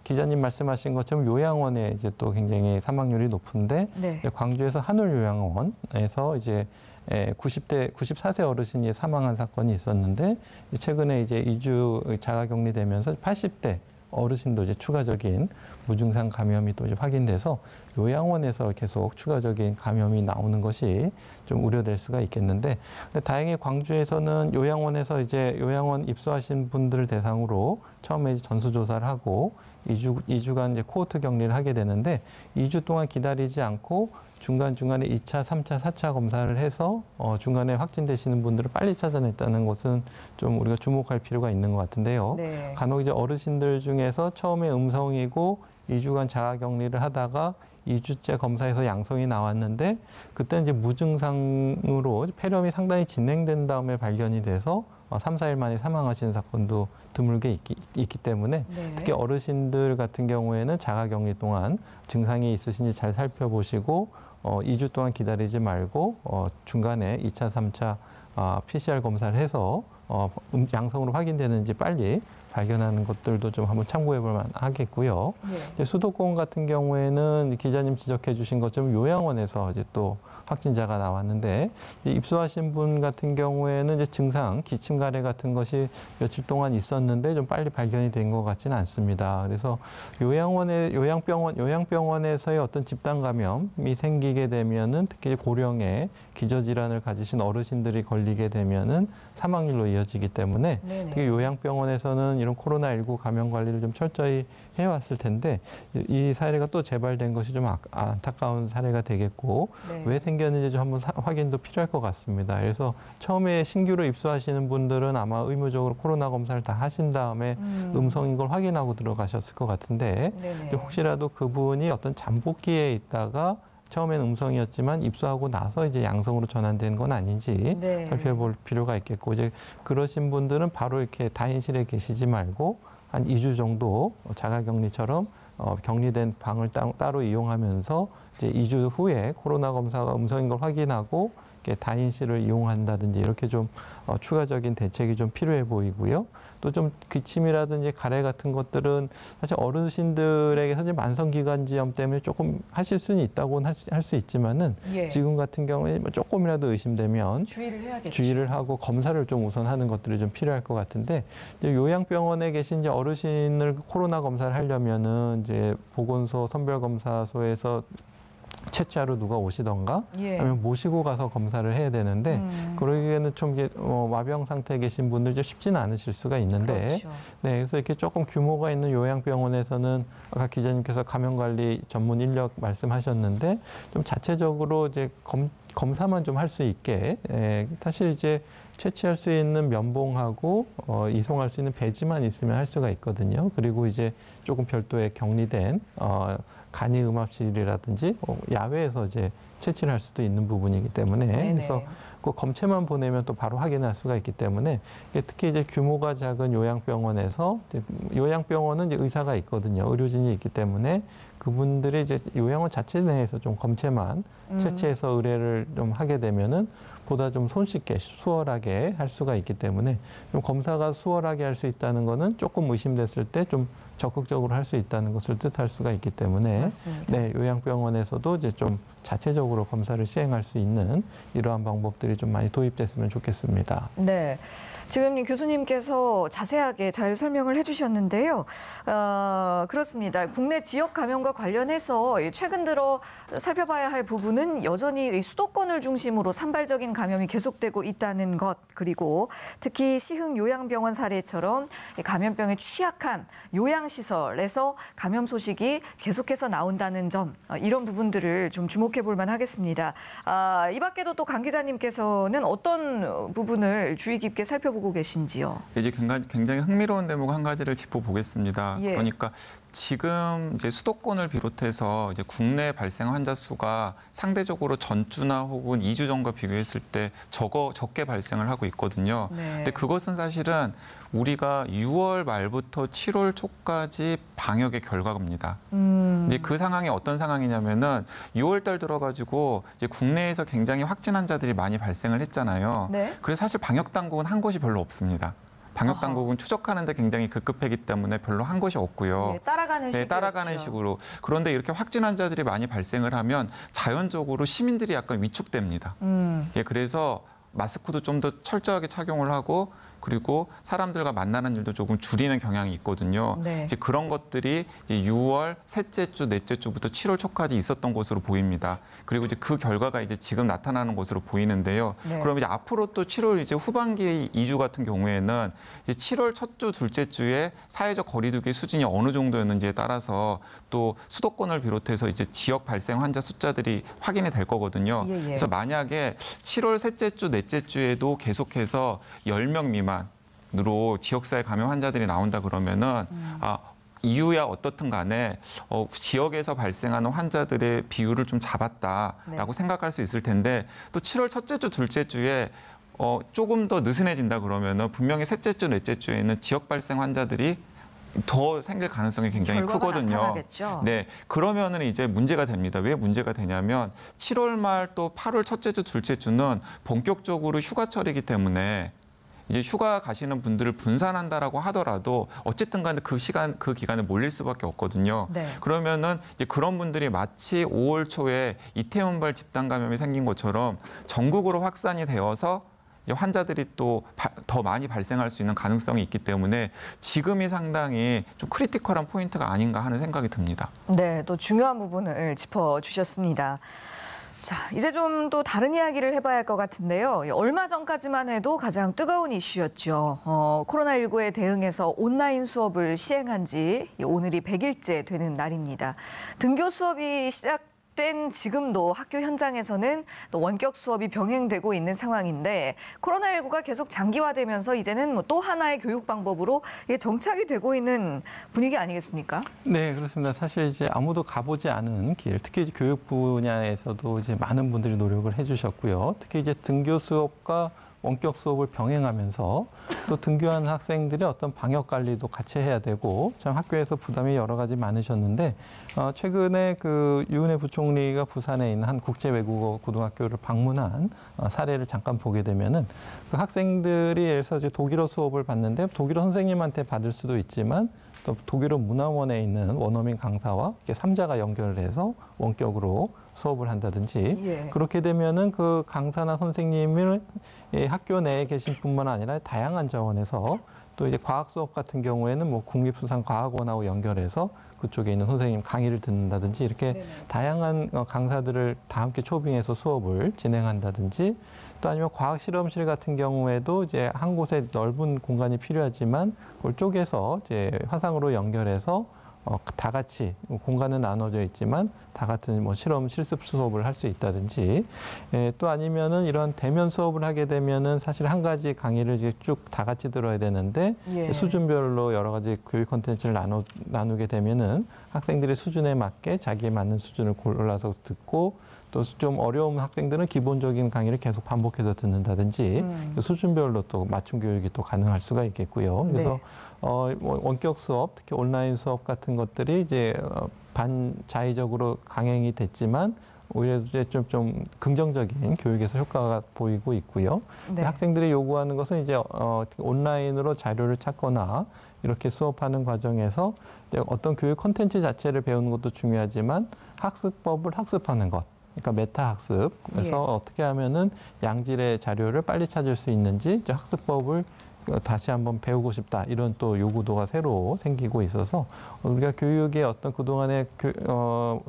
기자님 말씀하신 것처럼 요양원에 이제 또 굉장히 사망률이 높은데 광주에서 한울요양원에서 이제 94세 어르신이 사망한 사건이 있었는데 최근에 이제 2주 자가격리되면서 80대 어르신도 이제 추가적인 무증상 감염이 또 이제 확인돼서 요양원에서 계속 추가적인 감염이 나오는 것이 좀 우려될 수가 있겠는데, 근데 다행히 광주에서는 요양원에서 이제 요양원 입소하신 분들을 대상으로 처음에 전수조사를 하고 2주간 이제 코호트 격리를 하게 되는데 2주 동안 기다리지 않고 중간중간에 2차, 3차, 4차 검사를 해서 중간에 확진되시는 분들을 빨리 찾아냈다는 것은 좀 우리가 주목할 필요가 있는 것 같은데요. 네. 간혹 이제 어르신들 중에서 처음에 음성이고 2주간 자가격리를 하다가 2주째 검사에서 양성이 나왔는데 그때 이제 무증상으로 폐렴이 상당히 진행된 다음에 발견이 돼서 3, 4일 만에 사망하시는 사건도 드물게 있기 때문에 특히 어르신들 같은 경우에는 자가격리 동안 증상이 있으신지 잘 살펴보시고 2주 동안 기다리지 말고 중간에 2차, 3차 PCR 검사를 해서 양성으로 확인되는지 빨리 발견하는 것들도 좀 한번 참고해 볼 만하겠고요. 이제 수도권 같은 경우에는 기자님 지적해 주신 것처럼 요양원에서 이제 또 확진자가 나왔는데 입소하신 분 같은 경우에는 이제 증상, 기침 가래 같은 것이 며칠 동안 있었는데 좀 빨리 발견이 된 것 같지는 않습니다. 그래서 요양병원에서의 어떤 집단 감염이 생기게 되면은 특히 고령의 기저질환을 가지신 어르신들이 걸리게 되면은 사망률로 이어지기 때문에 특히 요양병원에서는 이런 코로나19 감염 관리를 좀 철저히 해왔을 텐데 이 사례가 또 재발된 것이 좀 안타까운 사례가 되겠고 왜 생겼는지 좀 한번 확인도 필요할 것 같습니다. 그래서 처음에 신규로 입소하시는 분들은 아마 의무적으로 코로나 검사를 다 하신 다음에 음성인 걸 확인하고 들어가셨을 것 같은데 혹시라도 그분이 어떤 잠복기에 있다가 처음엔 음성이었지만 입소하고 나서 이제 양성으로 전환된 건 아닌지 살펴볼 필요가 있겠고 이제 그러신 분들은 바로 이렇게 다인실에 계시지 말고 한 2주 정도 자가격리처럼 격리된 방을 따로 이용하면서 이제 2주 후에 코로나 검사가 음성인 걸 확인하고 다인실을 이용한다든지 이렇게 좀 추가적인 대책이 좀 필요해 보이고요. 또 좀 기침이라든지 가래 같은 것들은 사실 어르신들에게서 이제 만성기관지염 때문에 조금 하실 수는 있다고는 할 수 있지만은 지금 같은 경우에 조금이라도 의심되면 주의를 하고 검사를 좀 우선하는 것들이 좀 필요할 것 같은데 이제 요양병원에 계신 이제 어르신을 코로나 검사를 하려면은 이제 보건소 선별검사소에서 채취하러 누가 오시던가 아니면 모시고 가서 검사를 해야 되는데 그러기에는 좀 마병 상태에 계신 분들 쉽지는 않으실 수가 있는데 그래서 이렇게 조금 규모가 있는 요양병원에서는 아까 기자님께서 감염관리 전문 인력 말씀하셨는데 좀 자체적으로 이제 검사만 좀 할 수 있게 사실 이제 채취할 수 있는 면봉하고 이송할 수 있는 배지만 있으면 할 수가 있거든요. 그리고 이제 조금 별도의 격리된 간이음압실이라든지 야외에서 이제 채취를 할 수도 있는 부분이기 때문에 네네. 그래서 그 검체만 보내면 또 바로 확인할 수가 있기 때문에 특히 이제 규모가 작은 요양병원에서 요양병원은 이제 의사가 있거든요. 의료진이 있기 때문에 그분들이 이제 요양원 자체 내에서 좀 검체만 채취해서 의뢰를 좀 하게 되면은 보다 좀 손쉽게 수월하게 할 수가 있기 때문에 좀 검사가 수월하게 할 수 있다는 거는 조금 의심됐을 때 좀 적극적으로 할 수 있다는 것을 뜻할 수가 있기 때문에 맞습니다. 네, 요양병원에서도 이제 좀 자체적으로 검사를 시행할 수 있는 이러한 방법들이 좀 많이 도입됐으면 좋겠습니다. 네. 지금 교수님께서 자세하게 잘 설명을 해주셨는데요. 그렇습니다. 국내 지역 감염과 관련해서 최근 들어 살펴봐야 할 부분은 여전히 수도권을 중심으로 산발적인 감염이 계속되고 있다는 것, 그리고 특히 시흥 요양병원 사례처럼 감염병에 취약한 요양시설에서 감염 소식이 계속해서 나온다는 점, 이런 부분들을 좀 주목해 볼 만하겠습니다. 이 밖에도 또 강 기자님께서는 어떤 부분을 주의 깊게 살펴보고 계신지요? 이제 굉장히 흥미로운 대목 한 가지를 짚어보겠습니다. 예. 그러니까 지금 이제 수도권을 비롯해서 이제 국내 발생 환자 수가 상대적으로 전주나 혹은 2주 전과 비교했을 때 적게 발생을 하고 있거든요. 네. 근데 그것은 사실은 우리가 6월 말부터 7월 초까지 방역의 결과입니다. 근데 그 상황이 어떤 상황이냐면은 6월 달 들어가지고 이제 국내에서 굉장히 확진 환자들이 많이 발생을 했잖아요. 네. 그래서 사실 방역 당국은 한 곳이 별로 없습니다. 방역 당국은 추적하는데 굉장히 급급하기 때문에 별로 한 곳이 없고요. 네, 따라가는 식으로. 따라가는 식으로. 그런데 이렇게 확진 환자들이 많이 발생을 하면 자연적으로 시민들이 약간 위축됩니다. 예, 그래서 마스크도 좀 더 철저하게 착용을 하고 그리고 사람들과 만나는 일도 조금 줄이는 경향이 있거든요. 네. 이제 그런 것들이 이제 6월 셋째 주, 넷째 주부터 7월 초까지 있었던 것으로 보입니다. 그리고 이제 그 결과가 이제 지금 나타나는 것으로 보이는데요. 네. 그럼 이제 앞으로 또 7월 이제 후반기 2주 같은 경우에는 이제 7월 첫 주, 둘째 주에 사회적 거리두기 수준이 어느 정도였는지에 따라서 또 수도권을 비롯해서 이제 지역 발생 환자 숫자들이 확인이 될 거거든요. 예, 예. 그래서 만약에 7월 셋째 주, 넷째 주에도 계속해서 10명 미만으로 지역사회 감염 환자들이 나온다 그러면은 이유야 어떻든 간에 지역에서 발생하는 환자들의 비율을 좀 잡았다라고 네. 생각할 수 있을 텐데 또 7월 첫째 주, 둘째 주에 조금 더 느슨해진다 그러면은 분명히 셋째 주, 넷째 주에는 지역 발생 환자들이 더 생길 가능성이 굉장히 결과가 크거든요. 나타나겠죠. 네, 그러면은 이제 문제가 됩니다. 왜 문제가 되냐면 7월 말 또 8월 첫째 주, 둘째 주는 본격적으로 휴가철이기 때문에 이제 휴가 가시는 분들을 분산한다라고 하더라도 어쨌든 간에 그 기간에 몰릴 수밖에 없거든요. 네. 그러면은 이제 그런 분들이 마치 5월 초에 이태원발 집단 감염이 생긴 것처럼 전국으로 확산이 되어서 이제 환자들이 또 더 많이 발생할 수 있는 가능성이 있기 때문에 지금이 상당히 좀 크리티컬한 포인트가 아닌가 하는 생각이 듭니다. 네, 또 중요한 부분을 짚어주셨습니다. 자, 이제 좀 또 다른 이야기를 해봐야 할 것 같은데요. 얼마 전까지만 해도 가장 뜨거운 이슈였죠. 코로나19에 대응해서 온라인 수업을 시행한 지 오늘이 100일째 되는 날입니다. 등교 수업이 시작된 지금도 학교 현장에서는 또 원격 수업이 병행되고 있는 상황인데 코로나19가 계속 장기화되면서 이제는 뭐 또 하나의 교육 방법으로 정착이 되고 있는 분위기 아니겠습니까? 네, 그렇습니다. 사실 이제 아무도 가보지 않은 길, 특히 이제 교육 분야에서도 이제 많은 분들이 노력을 해주셨고요. 특히 이제 등교 수업과 원격 수업을 병행하면서 또 등교하는 학생들의 어떤 방역 관리도 같이 해야 되고 참 학교에서 부담이 여러 가지 많으셨는데 최근에 그 유은혜 부총리가 부산에 있는 한 국제 외국어 고등학교를 방문한 사례를 잠깐 보게 되면은 그 학생들이 예를 들어서 이제 독일어 수업을 받는데 독일어 선생님한테 받을 수도 있지만 또 독일어 문화원에 있는 원어민 강사와 이렇게 3자가 연결을 해서 원격으로 수업을 한다든지 예. 그렇게 되면은 그 강사나 선생님을 학교 내에 계신 뿐만 아니라 다양한 자원에서 또 이제 과학 수업 같은 경우에는 뭐 국립수산과학원하고 연결해서 그쪽에 있는 선생님 강의를 듣는다든지 이렇게 네네. 다양한 강사들을 다 함께 초빙해서 수업을 진행한다든지 또 아니면 과학 실험실 같은 경우에도 이제 한 곳에 넓은 공간이 필요하지만 그걸 쪼개서 이제 화상으로 연결해서 다 같이 공간은 나눠져 있지만 다 같은 뭐 실험 실습 수업을 할 수 있다든지 또 아니면은 이런 대면 수업을 하게 되면은 사실 한 가지 강의를 쭉 다 같이 들어야 되는데 예. 수준별로 여러 가지 교육 콘텐츠를 나누게 되면은 학생들의 수준에 맞게 자기에 맞는 수준을 골라서 듣고 또 좀 어려운 학생들은 기본적인 강의를 계속 반복해서 듣는다든지 수준별로 또 맞춤 교육이 또 가능할 수가 있겠고요. 그래서 네. 뭐 원격 수업, 특히 온라인 수업 같은 것들이 이제 반자의적으로 강행이 됐지만 오히려 이제 좀 긍정적인 교육에서 효과가 보이고 있고요. 네. 학생들이 요구하는 것은 이제 온라인으로 자료를 찾거나 이렇게 수업하는 과정에서 어떤 교육 콘텐츠 자체를 배우는 것도 중요하지만 학습법을 학습하는 것. 그러니까 메타 학습. 그래서 예. 어떻게 하면은 양질의 자료를 빨리 찾을 수 있는지 이제 학습법을 다시 한번 배우고 싶다 이런 또 요구도가 새로 생기고 있어서 우리가 교육의 어떤 그동안의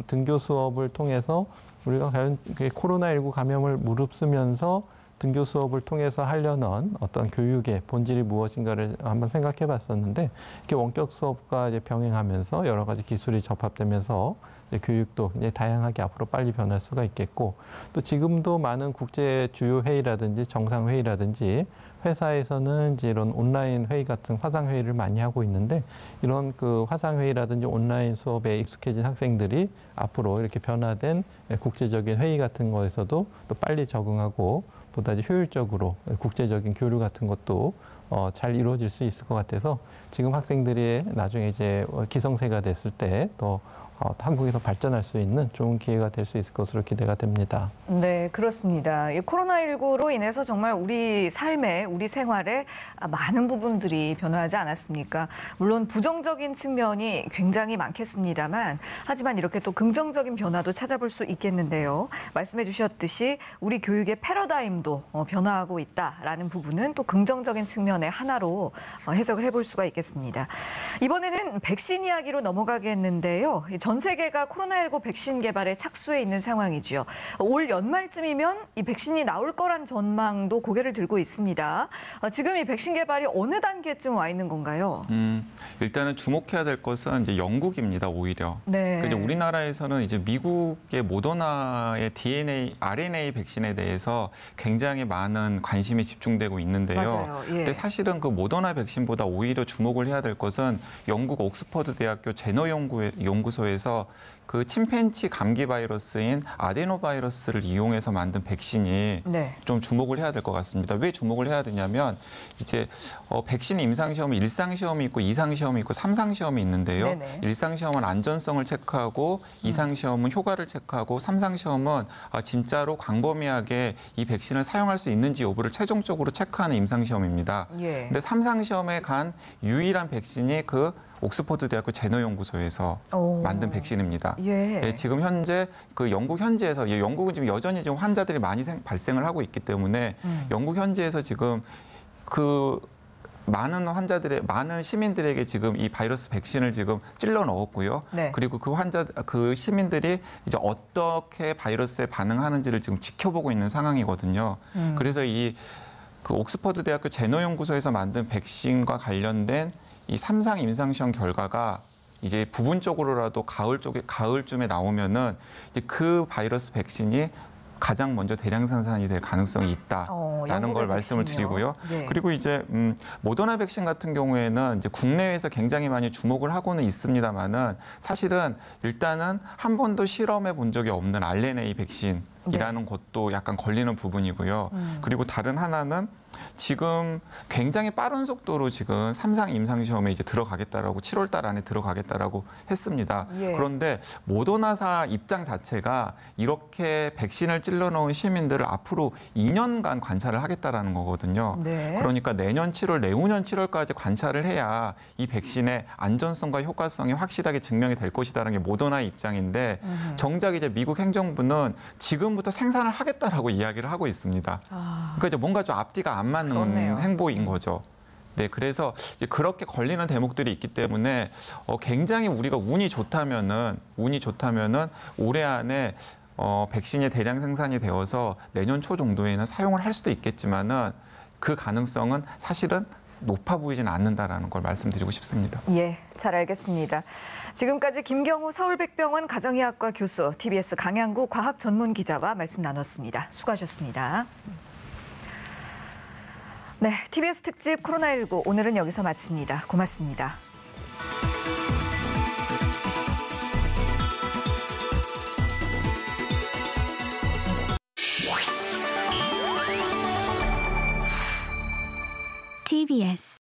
등교 수업을 통해서 우리가 과연 코로나19 감염을 무릅쓰면서 등교 수업을 통해서 하려는 어떤 교육의 본질이 무엇인가를 한번 생각해 봤었는데 이렇게 원격 수업과 이제 병행하면서 여러 가지 기술이 접합되면서 이제 교육도 이제 다양하게 앞으로 빨리 변할 수가 있겠고 또 지금도 많은 국제 주요 회의라든지 정상 회의라든지 회사에서는 이제 이런 온라인 회의 같은 화상 회의를 많이 하고 있는데 이런 그 화상 회의라든지 온라인 수업에 익숙해진 학생들이 앞으로 이렇게 변화된 국제적인 회의 같은 거에서도 또 빨리 적응하고 보다 효율적으로 국제적인 교류 같은 것도 잘 이루어질 수 있을 것 같아서 지금 학생들이 나중에 이제 기성세가 됐을 때 또 한국에서 발전할 수 있는 좋은 기회가 될 수 있을 것으로 기대가 됩니다. 네, 그렇습니다. 이 코로나19로 인해서 정말 우리 삶에, 우리 생활에 많은 부분들이 변화하지 않았습니까? 물론 부정적인 측면이 굉장히 많겠습니다만, 하지만 이렇게 또 긍정적인 변화도 찾아볼 수 있겠는데요. 말씀해 주셨듯이 우리 교육의 패러다임도 변화하고 있다라는 부분은 또 긍정적인 측면의 하나로 해석을 해볼 수가 있겠습니다. 이번에는 백신 이야기로 넘어가겠는데요. 전 세계가 코로나19 백신 개발에 착수해 있는 상황이지요. 올 연말쯤이면 이 백신이 나올 거란 전망도 고개를 들고 있습니다. 지금 이 백신 개발이 어느 단계쯤 와 있는 건가요? 일단은 주목해야 될 것은 이제 영국입니다. 오히려. 네. 그러니까 우리나라에서는 이제 미국의 모더나의 DNA, RNA 백신에 대해서 굉장히 많은 관심이 집중되고 있는데요. 맞아요. 예. 근데 사실은 그 모더나 백신보다 오히려 주목을 해야 될 것은 영국 옥스퍼드 대학교 제너 연구소에서 그 침팬지 감기 바이러스인 아데노바이러스를 이용해서 만든 백신이 네. 좀 주목을 해야 될 것 같습니다. 왜 주목을 해야 되냐면 이제 백신 임상 시험이 일상 시험이 있고 이상 시험이 있고 삼상 시험이 있는데요. 네네. 일상 시험은 안전성을 체크하고 이상 시험은 효과를 체크하고 삼상 시험은 진짜로 광범위하게 이 백신을 사용할 수 있는지 여부를 최종적으로 체크하는 임상 시험입니다. 예. 근데 삼상 시험에 간 유일한 백신이 그 옥스퍼드 대학교 제너 연구소에서 만든 백신입니다. 예. 예, 지금 현재 그 영국 현지에서 영국은 지금 여전히 좀 환자들이 많이 발생을 하고 있기 때문에 영국 현지에서 지금 그 많은 시민들에게 지금 이 바이러스 백신을 지금 찔러 넣었고요. 네. 그리고 그 시민들이 이제 어떻게 바이러스에 반응하는지를 지금 지켜보고 있는 상황이거든요. 그래서 그 옥스퍼드 대학교 제너 연구소에서 만든 백신과 관련된 이 삼상 임상시험 결과가 이제 부분적으로라도 가을쯤에 나오면은 이제 그 바이러스 백신이 가장 먼저 대량 생산이 될 가능성이 있다라는 걸 말씀을 드리고요. 네. 그리고 이제 모더나 백신 같은 경우에는 이제 국내에서 굉장히 많이 주목을 하고는 있습니다만은 사실은 일단은 한 번도 실험해 본 적이 없는 RNA 백신이라는 것도 약간 걸리는 부분이고요. 그리고 다른 하나는 지금 굉장히 빠른 속도로 지금 삼상 임상시험에 이제 들어가겠다라고 7월 달 안에 들어가겠다라고 했습니다. 예. 그런데 모더나사 입장 자체가 이렇게 백신을 찔러 넣은 시민들을 앞으로 2년간 관찰을 하겠다라는 거거든요. 네. 그러니까 내년 7월, 내후년 7월까지 관찰을 해야 이 백신의 안전성과 효과성이 확실하게 증명이 될 것이다라는 게 모더나의 입장인데 정작 이제 미국 행정부는 지금부터 생산을 하겠다라고 이야기를 하고 있습니다. 그러니까 이제 뭔가 좀 앞뒤가 안 맞는 그렇네요. 행보인 거죠. 네, 그래서 그렇게 걸리는 대목들이 있기 때문에 굉장히 우리가 운이 좋다면은 올해 안에 백신이 대량 생산이 되어서 내년 초 정도에는 사용을 할 수도 있겠지만은 그 가능성은 사실은 높아 보이진 않는다라는 걸 말씀드리고 싶습니다. 예, 잘 알겠습니다. 지금까지 김경우 서울백병원 가정의학과 교수, TBS 강양구 과학전문기자와 말씀 나눴습니다. 수고하셨습니다. 네, TBS 특집 코로나19 오늘은 여기서 마칩니다. 고맙습니다. TBS